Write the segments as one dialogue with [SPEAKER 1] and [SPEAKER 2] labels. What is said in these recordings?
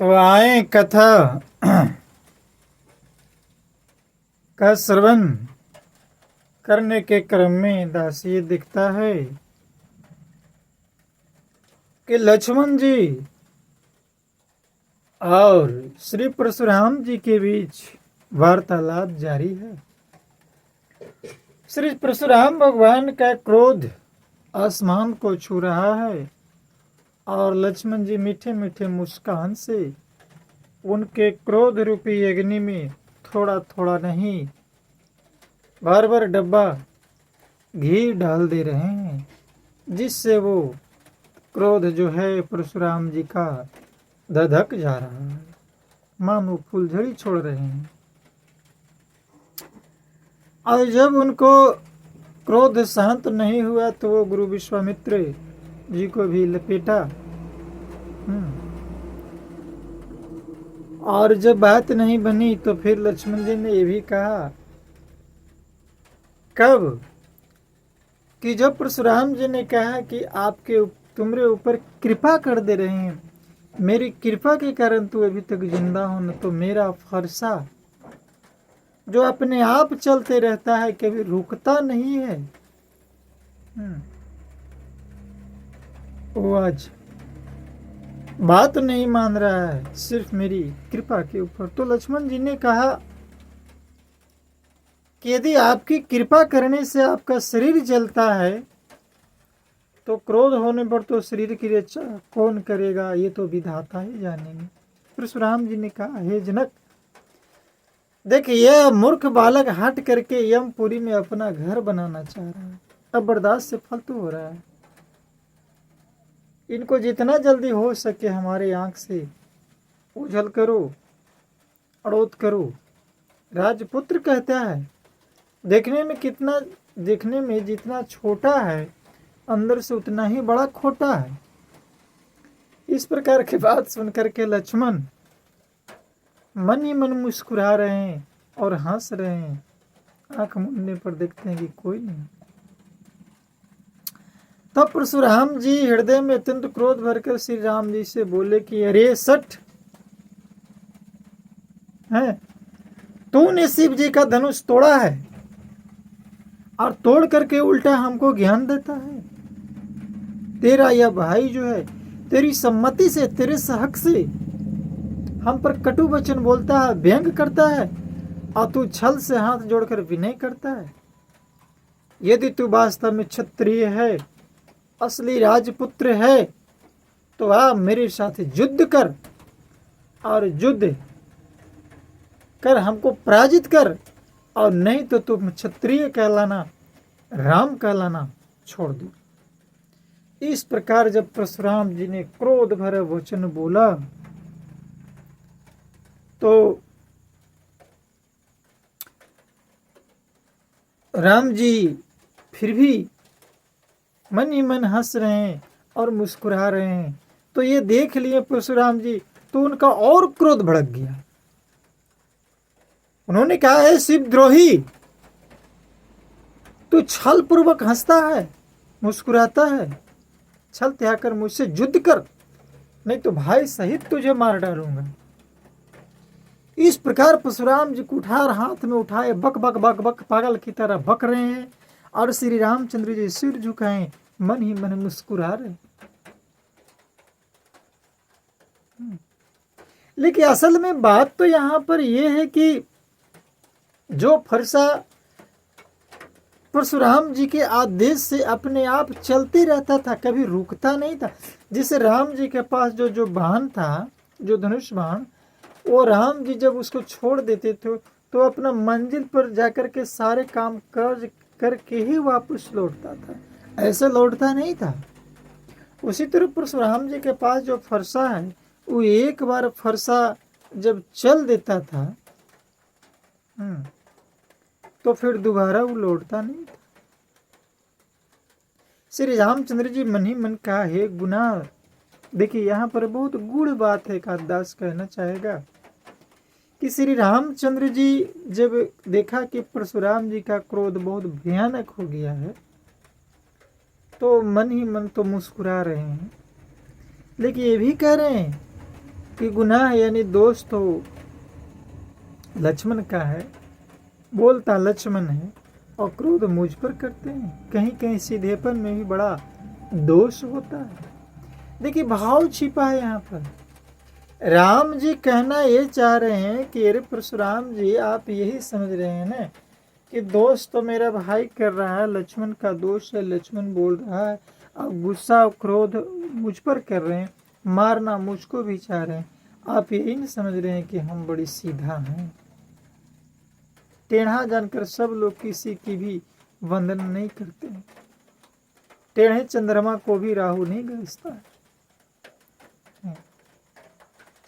[SPEAKER 1] तो आए कथा का श्रवण करने के क्रम में दास ये दिखता है कि लक्ष्मण जी और श्री परशुराम जी के बीच वार्तालाप जारी है। श्री परशुराम भगवान का क्रोध आसमान को छू रहा है और लक्ष्मण जी मीठे मीठे मुस्कान से उनके क्रोध रूपी अग्नि में थोड़ा थोड़ा नहीं बार बार डब्बा घी डाल दे रहे हैं, जिससे वो क्रोध जो है परशुराम जी का धधक जा रहा है, मानो फूलझड़ी छोड़ रहे हैं। और जब उनको क्रोध शांत नहीं हुआ तो वो गुरु विश्वामित्र जी को भी लपेटा। और जब बात नहीं बनी तो फिर लक्ष्मण जी ने ये भी कहा, कब कि जब परशुराम जी ने कहा कि आपके तुम्हारे ऊपर कृपा कर दे रहे हैं, मेरी कृपा के कारण तू अभी तक जिंदा हो, न तो मेरा फरसा जो अपने आप चलते रहता है कभी रुकता नहीं है, वो आज बात नहीं मान रहा है सिर्फ मेरी कृपा के ऊपर। तो लक्ष्मण जी ने कहा कि यदि आपकी कृपा करने से आपका शरीर जलता है तो क्रोध होने पर तो शरीर की रक्षा कौन करेगा, ये तो विधाता ही जानेंगे। परशुराम जी ने कहा, हे जनक, देखिए यह मूर्ख बालक हट करके यमपुरी में अपना घर बनाना चाह रहा है, अब बर्दाश्त से फालतू हो रहा है। इनको जितना जल्दी हो सके हमारे आंख से ओझल करो, अड़ोत करो। राजपुत्र कहता है, देखने में जितना छोटा है अंदर से उतना ही बड़ा खोटा है। इस प्रकार की बात सुनकर के लक्ष्मण मन ही मन मुस्कुरा रहे हैं और हंस रहे हैं। आंख मूंदने पर देखते हैं कि कोई नहीं। तब परशुराम जी हृदय में अत्यंत क्रोध भरकर श्री राम जी से बोले कि अरे सठ है, तूने शिव जी का धनुष तोड़ा है और तोड़ करके उल्टा हमको ज्ञान देता है। तेरा यह भाई जो है तेरी सम्मति से, तेरे सहक से हम पर कटु वचन बोलता है, व्यंग करता है, और तू छल से हाथ जोड़कर विनय करता है। यदि तू वास्तव में क्षत्रिय है, असली राजपुत्र है, तो आ मेरे साथ युद्ध कर और युद्ध कर हमको पराजित कर, और नहीं तो तुम क्षत्रिय कहलाना, राम कहलाना छोड़ दो। इस प्रकार जब परशुराम जी ने क्रोध भरा वचन बोला तो राम जी फिर भी मन ही मन हंस रहे हैं और मुस्कुरा रहे हैं। तो ये देख लिए परशुराम जी, तो उनका और क्रोध भड़क गया। उन्होंने कहा, है शिवद्रोही, तू छल पूर्वक हंसता है, मुस्कुराता है, छल त्याग कर मुझसे युद्ध कर, नहीं तो भाई सहित तुझे मार डालूंगा। इस प्रकार परशुराम जी कुठार हाथ में उठाए बक बक बक बक पागल की तरह बक रहे हैं और श्री रामचंद्र जी सिर झुकाए मन ही मन मुस्कुरा रहे। लेकिन असल में बात तो यहां पर यह है कि जो फरसा परशुराम जी के आदेश से अपने आप चलते रहता था, कभी रुकता नहीं था। जिसे राम जी के पास जो बाण था, जो धनुष बाण, वो राम जी जब उसको छोड़ देते थे तो अपना मंजिल पर जाकर के सारे काम करके ही वापस लौटता था, ऐसे लौटता नहीं था। उसी तरह परशुराम जी के पास जो फरसा है, वो एक बार फरसा जब चल देता था तो फिर दोबारा वो लौटता नहीं था। श्री रामचंद्र जी मन ही मन कहा, हे गुना। देखिए यहाँ पर बहुत गूढ़ बात है, कालिदास कहना चाहेगा कि श्री रामचंद्र जी जब देखा कि परशुराम जी का क्रोध बहुत भयानक हो गया है तो मन ही मन तो मुस्कुरा रहे हैं, लेकिन ये भी कह रहे हैं कि गुनाह यानी दोष तो लक्ष्मण का है, बोलता लक्ष्मण है, और क्रोध मुझ पर करते हैं। कहीं कहीं सीधेपन में भी बड़ा दोष होता है। देखिए भाव छिपा है यहाँ पर। राम जी कहना ये चाह रहे हैं कि अरे परशुराम जी, आप यही समझ रहे हैं ना कि दोष तो मेरा भाई कर रहा है, लक्ष्मण का दोष है, लक्ष्मण बोल रहा है, आप गुस्सा और क्रोध मुझ पर कर रहे हैं, मारना मुझको भी चाह रहे हैं। आप यही नहीं समझ रहे हैं कि हम बड़ी सीधा हैं। टेढ़ा जानकर सब लोग किसी की भी वंदन नहीं करते हैं। टेढ़े चंद्रमा को भी राहु नहीं गरजता है।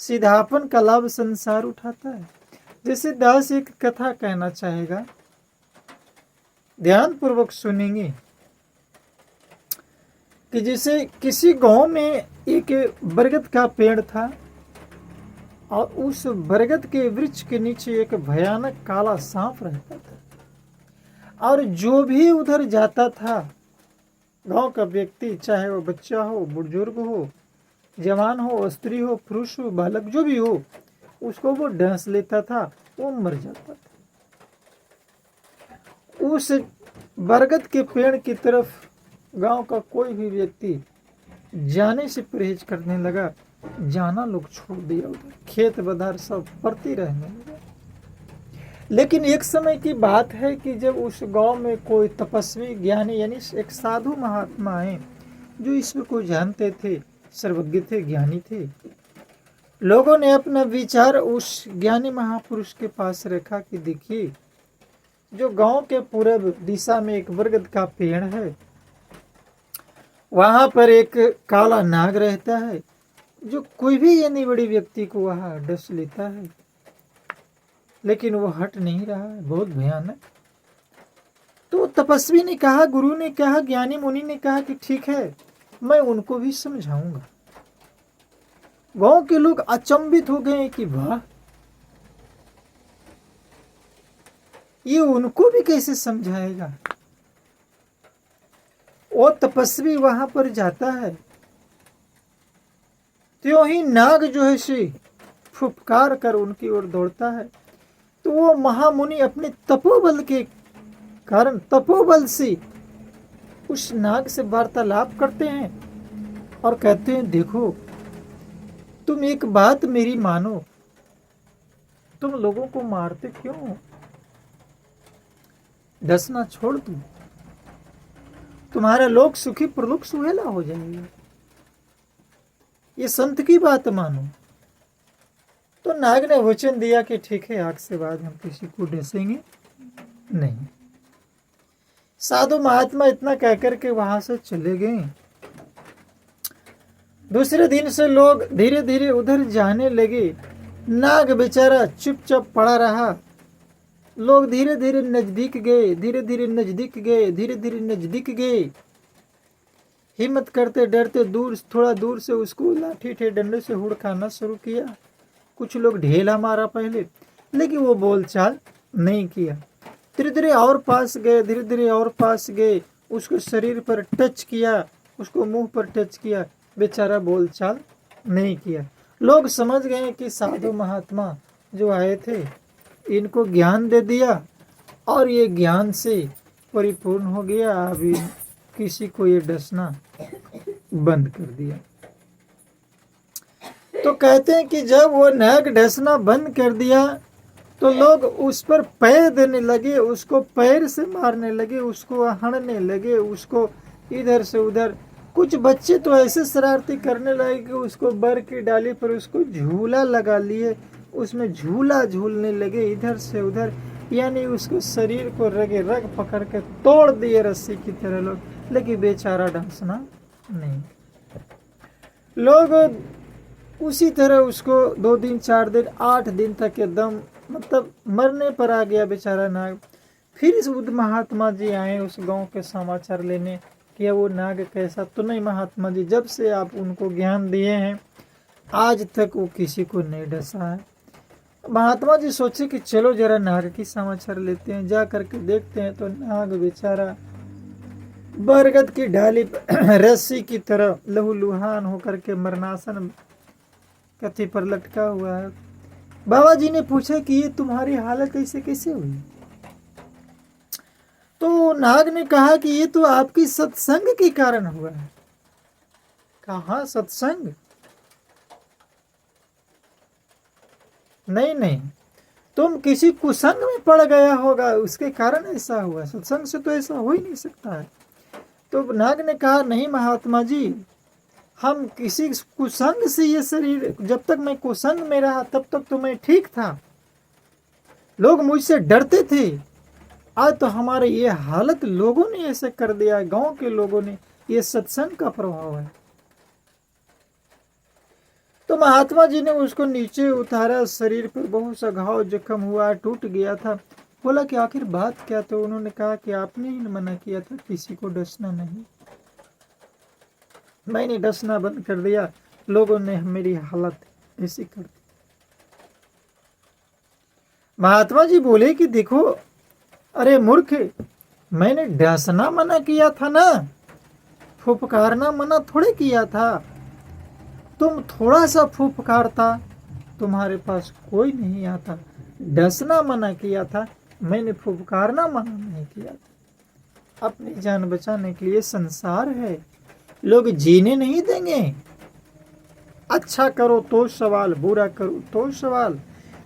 [SPEAKER 1] सीधापन का लाभ संसार उठाता है। जैसे दास एक कथा कहना चाहेगा, ध्यान पूर्वक सुनेंगे कि जैसे किसी गांव में एक बरगद का पेड़ था और उस बरगद के वृक्ष के नीचे एक भयानक काला सांप रहता था। और जो भी उधर जाता था, गांव का व्यक्ति, चाहे वो बच्चा हो, बुजुर्ग हो, जवान हो, स्त्री हो, पुरुष हो, बालक जो भी हो, उसको वो डस लेता था, वो मर जाता था। उस बरगद के पेड़ की तरफ गांव का कोई भी व्यक्ति जाने से परहेज करने लगा। जाना लोग छोड़ दिया, उधर खेत बधार सब पड़ती रहने लगा। लेकिन एक समय की बात है कि जब उस गांव में कोई तपस्वी ज्ञानी यानी एक साधु महात्मा आए जो ईश्वर को जानते थे, सर्वज्ञ थे, ज्ञानी थे। लोगों ने अपना विचार उस ज्ञानी महापुरुष के पास रखा कि देखिए, जो गांव के पूर्व दिशा में एक बरगद का पेड़ है, वहां पर एक काला नाग रहता है जो कोई भी यानी बड़ी व्यक्ति को वहां डस लेता है, लेकिन वो हट नहीं रहा है, बहुत भयानक। तो तपस्वी ने कहा, गुरु ने कहा, ज्ञानी मुनि ने कहा कि ठीक है, मैं उनको भी समझाऊंगा। गांव के लोग अचंभित हो गए कि वाह, ये उनको भी कैसे समझाएगा। वो तपस्वी वहां पर जाता है, त्यों ही नाग जो है से फुफकार कर उनकी ओर दौड़ता है। तो वो महामुनि अपने तपोबल के कारण, तपोबल से उस नाग से वार्तालाप करते हैं और कहते हैं, देखो तुम एक बात मेरी मानो, तुम लोगों को मारते क्यों हो? डसना छोड़ दो, तुम्हारा लोक सुखी प्रलोक सुहेला हो जाएगा। ये संत की बात मानो। तो नाग ने वचन दिया कि ठीक है, आज से बाद हम किसी को डसेंगे नहीं। साधु महात्मा इतना कहकर के वहां से चले गए। दूसरे दिन से लोग धीरे धीरे उधर जाने लगे। नाग बेचारा चुपचाप पड़ा रहा। लोग धीरे धीरे नजदीक गए, धीरे धीरे नजदीक गए, धीरे धीरे नजदीक गए। हिम्मत करते डरते दूर, थोड़ा दूर से उसको लाठी ठे डंडे से हुड़काना शुरू किया। कुछ लोग ढेला मारा पहले, लेकिन वो बोलचाल नहीं किया। धीरे धीरे और पास गए, धीरे धीरे और पास गए, उसको शरीर पर टच किया, उसको मुंह पर टच किया, बेचारा बोलचाल नहीं किया। लोग समझ गए कि साधु महात्मा जो आए थे, इनको ज्ञान दे दिया और ये ज्ञान से परिपूर्ण हो गया। अभी किसी को ये डसना बंद कर दिया। तो कहते हैं कि जब वो नाग डसना बंद कर दिया तो लोग उस पर पैर देने लगे, उसको पैर से मारने लगे, उसको हड़ने लगे, उसको इधर से उधर। कुछ बच्चे तो ऐसे शरारती करने लगे कि उसको बर की डाली पर उसको झूला लगा लिए, उसमें झूला झूलने लगे इधर से उधर, यानी उसको शरीर को रगे रग पकड़ के तोड़ दिए रस्सी की तरह लोग, लेकिन बेचारा डसना नहीं। लोग उसी तरह उसको 2 दिन 4 दिन 8 दिन तक एकदम मतलब मरने पर आ गया बेचारा नाग। फिर इस बुद्ध महात्मा जी आए उस गांव के समाचार लेने कि वो नाग कैसा। तो नहीं महात्मा जी, जब से आप उनको ज्ञान दिए हैं आज तक वो किसी को नहीं डसा है। महात्मा जी सोचे कि चलो जरा नाग की समाचार लेते हैं। जा करके देखते हैं तो नाग बेचारा बरगद की डाली रस्सी की तरह लहूलुहान होकर के मरणासन कथी पर लटका हुआ है। बाबा जी ने पूछा कि ये तुम्हारी हालत ऐसे कैसे हुई। तो नाग ने कहा कि ये तो आपकी सत्संग के कारण हुआ है। कहा सत्संग? नहीं नहीं, तुम किसी कुसंग में पड़ गया होगा, उसके कारण ऐसा हुआ। सत्संग से तो ऐसा हो ही नहीं सकता है। तो नाग ने कहा नहीं महात्मा जी, हम किसी कुसंग से ये शरीर, जब तक मैं कुसंग में रहा तब तक तो मैं ठीक था, लोग मुझसे डरते थे। आज तो हमारे ये हालत लोगों ने ऐसे कर दिया, गांव के लोगों ने। ये सत्संग का प्रभाव है। तो महात्मा जी ने उसको नीचे उतारा, शरीर पर बहुत सा घाव जख्म हुआ, टूट गया था। बोला कि आखिर बात क्या? तो उन्होंने कहा कि आपने ही मना किया था किसी को डसना नहीं। मैंने डसना बंद कर दिया, लोगों ने मेरी हालत ऐसी कर दी। महात्मा जी बोले कि देखो, अरे मूर्ख, मैंने डसना मना किया था ना, फुफकारना मना थोड़े किया था। तुम थोड़ा सा फुफकारता, तुम्हारे पास कोई नहीं आता। डसना मना किया था, मैंने फुफकारना मना नहीं किया था। अपनी जान बचाने के लिए संसार है, लोग जीने नहीं देंगे। अच्छा करो तो सवाल, बुरा करो तो सवाल,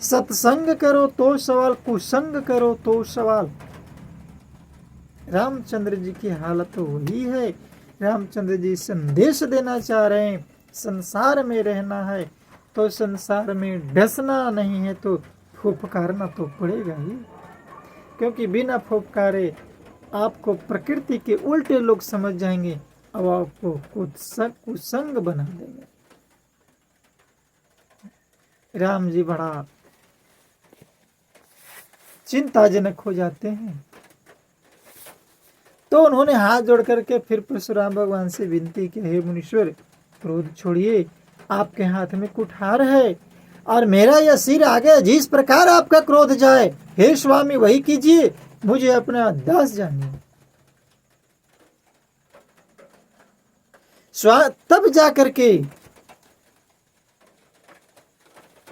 [SPEAKER 1] सत्संग करो तो सवाल, कुसंग करो तो सवाल। रामचंद्र जी की हालत वही है। रामचंद्र जी संदेश देना चाह रहे हैं, संसार में रहना है तो संसार में डसना नहीं है, तो फुफकारना तो पड़ेगा ही। क्योंकि बिना फुफकारे आपको प्रकृति के उल्टे लोग समझ जाएंगे, अब आपको कुसंग बना देंगे। राम जी बड़ा चिंताजनक हो जाते हैं। तो उन्होंने हाथ जोड़ करके फिर परशुराम भगवान से विनती की, हे मुनीश्वर, क्रोध छोड़िए, आपके हाथ में कुठार है और मेरा यह सिर आ गया, जिस प्रकार आपका क्रोध जाए हे स्वामी वही कीजिए, मुझे अपना दास जानिए। तब जाकर के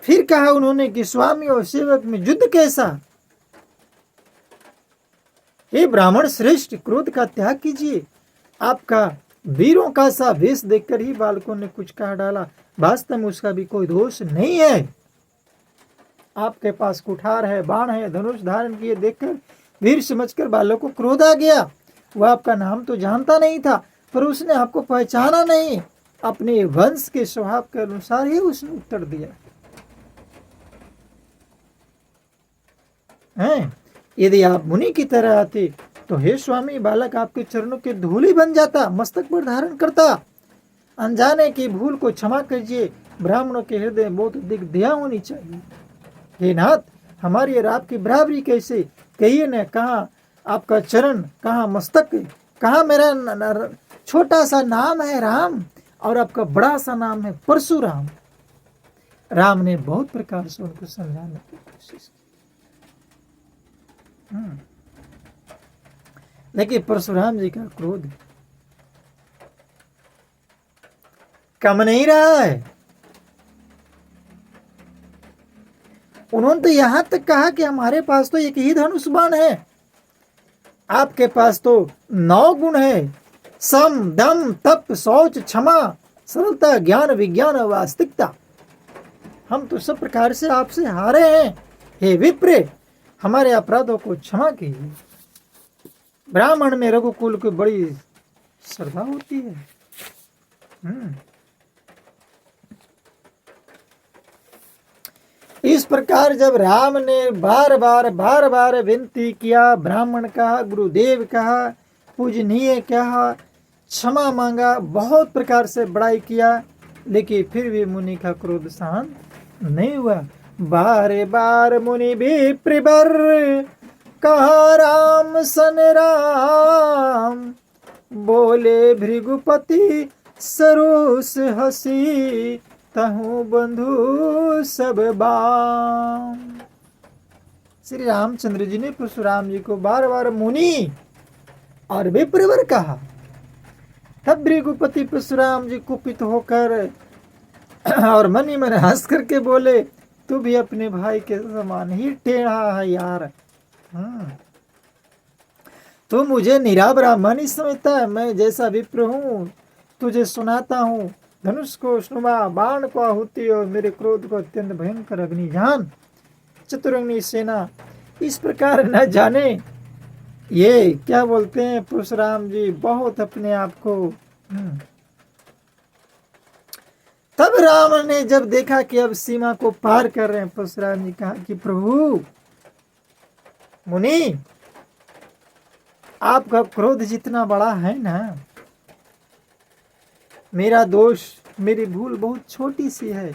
[SPEAKER 1] फिर कहा उन्होंने कि स्वामी और सेवक में युद्ध कैसा? हे ब्राह्मण श्रेष्ठ, क्रोध का त्याग कीजिए। आपका वीरों का सा वेश देखकर ही बालकों ने कुछ कहा डाला, वास्तव में उसका भी कोई दोष नहीं है। आपके पास कुठार है, बाण है, धनुष धारण किए देखकर वीर समझकर बालक को क्रोध आ गया। वह आपका नाम तो जानता नहीं था, पर उसने आपको पहचाना नहीं। अपने वंश के स्वभाव के अनुसार ही उसने उत्तर दिया है। यदि आप मुनि की तरह आते तो हे स्वामी, बालक आपके चरणों के धूली बन जाता, मस्तक पर धारण करता। अनजाने की भूल को क्षमा कीजिए। ब्राह्मणों के हृदय बहुत अधिक दया होनी चाहिए। हे नाथ, हमारी और आपकी बराबरी कैसे? कहिए न, कहाँ आपका चरण, कहाँ मस्तक, कहाँ मेरा छोटा सा नाम है राम और आपका बड़ा सा नाम है परशुराम। राम ने बहुत प्रकार से उनको समझाने की कोशिश की, लेकिन परशुराम जी का क्रोध कम नहीं रहा है। उन्होंने तो यहां तक कहा कि हमारे पास तो एक ही धनुष बाण है, आपके पास तो 9 गुण है, सम, दम, तप, शौच, क्षमा, सरलता, ज्ञान, विज्ञान, वास्तविकता। हम तो सब प्रकार से आपसे हारे हैं। हे विप्र, हमारे अपराधों को क्षमा कीजिए। ब्राह्मण में रघुकुल की बड़ी श्रद्धा होती है। इस प्रकार जब राम ने बार बार विनती किया, ब्राह्मण कहा, गुरुदेव कहा, पूजनीय कहा, क्षमा मांगा, बहुत प्रकार से बड़ाई किया, लेकिन फिर भी मुनि का क्रोध शांत नहीं हुआ। बार बार मुनि भी प्रिबर कहा राम सन राम, बोले भृगुपति सरोस हसी, तहु बंधु सब बाम। श्री रामचंद्र जी ने परशुराम जी को बार बार मुनि और विप्रवर कहा। तब भृगुपति परशुराम जी कुपित होकर और मन ही मन हंस करके बोले, तू भी अपने भाई के समान ही टेढ़ा है यार। तू मुझे निरा ब्राह्मण ही समझता है। मैं जैसा विप्र हूँ तुझे सुनाता हूँ। धनुष को नुमा बाण को आहुति और मेरे क्रोध को अत्यंत भयंकर अग्निजान चतुरंगी सेना। इस प्रकार न जाने ये क्या बोलते हैं परशुराम जी, बहुत अपने आप को। तब राम ने जब देखा कि अब सीमा को पार कर रहे हैं, परशुराम जी कहा कि प्रभु मुनि, आपका क्रोध जितना बड़ा है ना, मेरा दोष मेरी भूल बहुत छोटी सी है।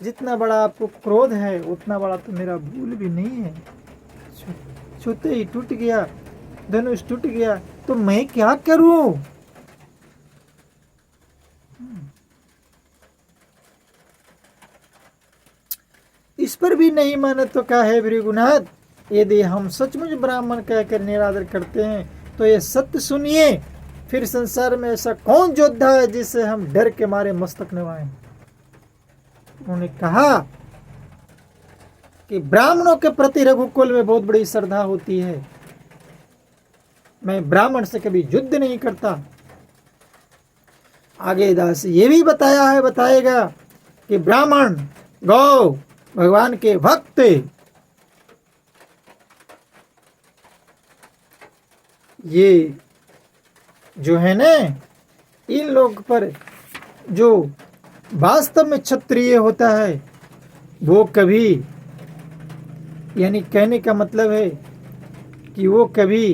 [SPEAKER 1] जितना बड़ा आपको क्रोध है उतना बड़ा तो मेरा भूल भी नहीं है। छूते ही टूट गया, धनुष टूट गया, तो मैं क्या करूं? इस पर भी नहीं माने तो क्या है भृगुनाथ, यदि हम सचमुच ब्राह्मण कहकर निरादर करते हैं तो ये सत्य सुनिए, फिर संसार में ऐसा कौन योद्धा है जिसे हम डर के मारे मस्तक नवाएं। उन्होंने कहा कि ब्राह्मणों के प्रति रघुकुल में बहुत बड़ी श्रद्धा होती है। मैं ब्राह्मण से कभी युद्ध नहीं करता। आगे दास ये भी बताएगा कि ब्राह्मण गौ भगवान के भक्त, ये जो है ना, इन लोग पर जो वास्तव में क्षत्रिय होता है वो कभी, यानी कहने का मतलब है कि वो कभी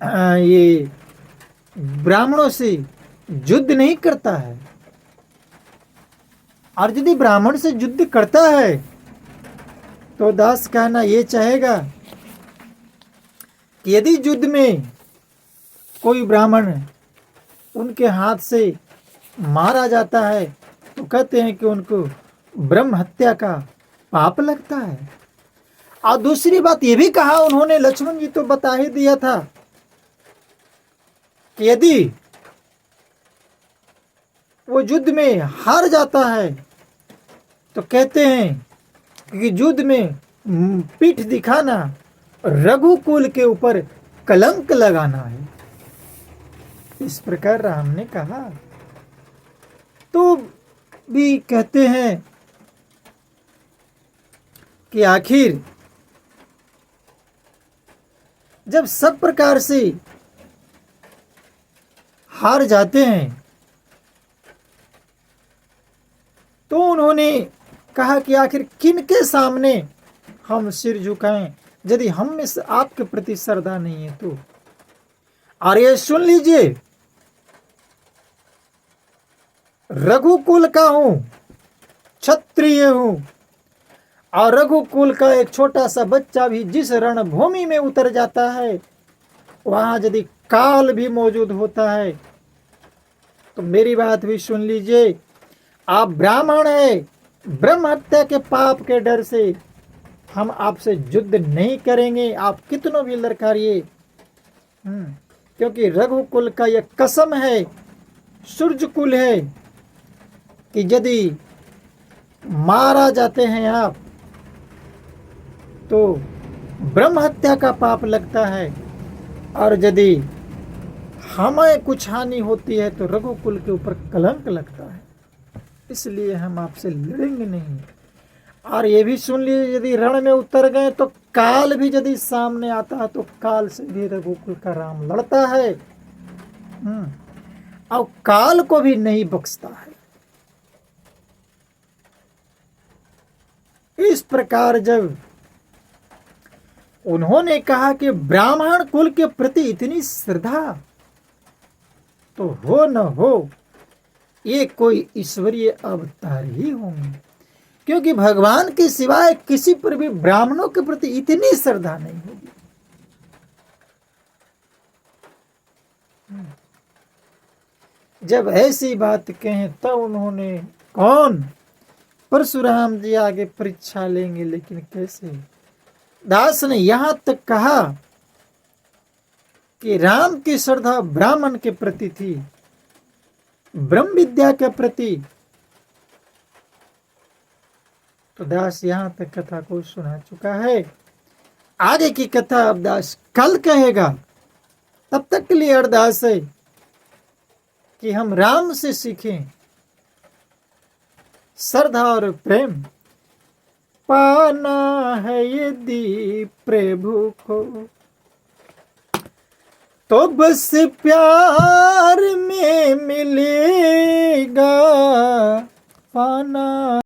[SPEAKER 1] ये ब्राह्मणों से युद्ध नहीं करता है। और यदि ब्राह्मण से युद्ध करता है तो दास कहना ये चाहेगा कि यदि युद्ध में कोई ब्राह्मण उनके हाथ से मारा जाता है तो कहते हैं कि उनको ब्रह्म हत्या का पाप लगता है। और दूसरी बात ये भी कहा उन्होंने, लक्ष्मण जी तो बता ही दिया था कि यदि वो युद्ध में हार जाता है तो कहते हैं कि युद्ध में पीठ दिखाना रघुकुल के ऊपर कलंक लगाना है। इस प्रकार राम ने कहा। तो भी कहते हैं कि आखिर जब सब प्रकार से हार जाते हैं तो उन्होंने कहा कि आखिर किनके सामने हम सिर झुकाएं यदि हम में से आपके प्रति श्रद्धा नहीं है तो। और ये सुन लीजिए, रघुकुल का हूं, क्षत्रिय हूं, और रघुकुल का एक छोटा सा बच्चा भी जिस रणभूमि में उतर जाता है वहां यदि काल भी मौजूद होता है तो मेरी बात भी सुन लीजिए, आप ब्राह्मण है, ब्रह्म हत्या के पाप के डर से हम आपसे युद्ध नहीं करेंगे, आप कितनों भी लड़कारिए। क्योंकि रघुकुल का यह कसम है, सूर्य कुल है कि यदि मारा जाते हैं आप तो ब्रह्म हत्या का पाप लगता है, और यदि हमें कुछ हानि होती है तो रघुकुल के ऊपर कलंक लगता है। इसलिए हम आपसे लड़ेंगे नहीं। और ये भी सुन लीजिए, यदि रण में उतर गए तो काल भी यदि सामने आता है तो काल से भी रघुकुल का राम लड़ता है, और काल को भी नहीं बख्शता है। इस प्रकार जब उन्होंने कहा कि ब्राह्मण कुल के प्रति इतनी श्रद्धा, तो हो न हो ये कोई ईश्वरीय अवतार ही होंगे, क्योंकि भगवान के सिवाय किसी पर भी ब्राह्मणों के प्रति इतनी श्रद्धा नहीं होगी। जब ऐसी बात कहें तब उन्होंने कौन, परशुराम जी आगे परीक्षा लेंगे, लेकिन कैसे। दास ने यहां तक कहा कि राम की श्रद्धा ब्राह्मण के प्रति थी, ब्रह्म विद्या के प्रति। तो दास यहां तक कथा को सुना चुका है। आगे की कथा अब दास कल कहेगा। तब तक के लिए अरदास है कि हम राम से सीखें श्रद्धा और प्रेम। पाना है यदि प्रभु को तो बस प्यार में मिलेगा। पाना